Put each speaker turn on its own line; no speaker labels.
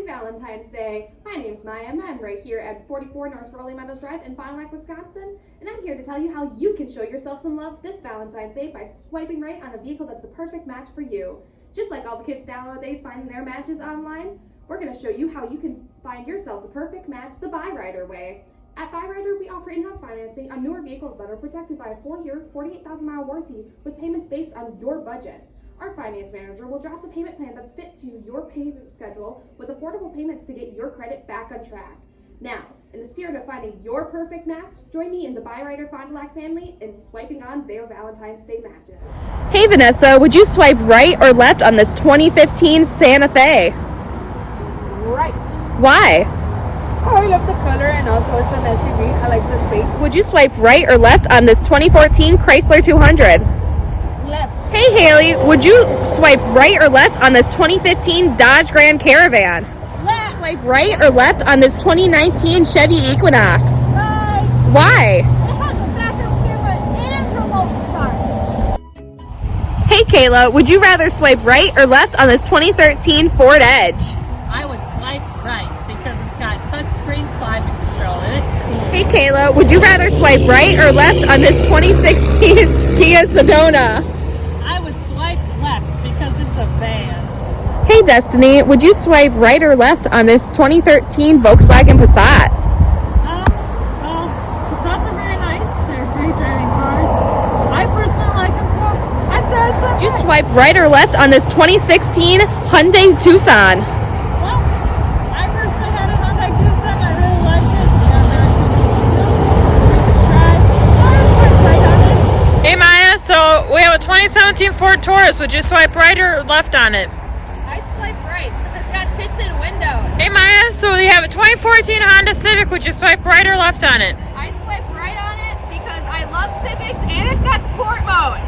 Happy Valentine's Day. My name's Maya and I'm right here at 44 North Rolling Meadows Drive in Fond du Lac, Wisconsin. And I'm here to tell you how you can show yourself some love this Valentine's Day by swiping right on the vehicle that's the perfect match for you. Just like all the kids nowadays finding their matches online, we're going to show you how you can find yourself the perfect match the Byrider way. At Byrider, we offer in-house financing on newer vehicles that are protected by a 4-year, 48,000-mile warranty with payments based on your budget. Our finance manager will draft the payment plan that's fit to your payment schedule with affordable payments to get your credit back on track. Now, in the spirit of finding your perfect match, join me in the Byrider Fond du Lac family in swiping on their Valentine's Day matches.
Hey Vanessa, would you swipe right or left on this 2015 Santa Fe?
Right.
Why?
Oh, I love the color and also it's an SUV. I like the space.
Would you swipe right or left on this 2014 Chrysler 200?
Left.
Hey Haley, would you swipe right or left on this 2015 Dodge Grand Caravan?
Left.
Swipe right or left on this 2019 Chevy Equinox?
Right.
Why?
It has a backup camera and remote start.
Hey Kayla, would you rather swipe right or left on this 2013 Ford Edge?
I would swipe right because it's got touchscreen climate control and it's cool.
Hey Kayla, would you rather swipe right or left on this 2016 Kia Sedona?
I would swipe left because it's a van.
Hey Destiny, would you swipe right or left on this 2013 Volkswagen Passat?
Passats are very nice. They're great driving cars. I personally like them, so I'd say I'd swipe
Would you
right.
swipe right or left on this 2016 Hyundai Tucson?
Well, I personally had a Hyundai Tucson. I really liked it. Yeah, very cool. Drive. I'd swipe right on it.
Hey Maya, so we have a 2017 Ford Taurus. Would you swipe right or left on it?
I swipe right because it's got tinted windows.
Hey Maya, so we have a 2014 Honda Civic. Would you swipe right or left on it?
I swipe right on it because I love Civics and it's got sport mode.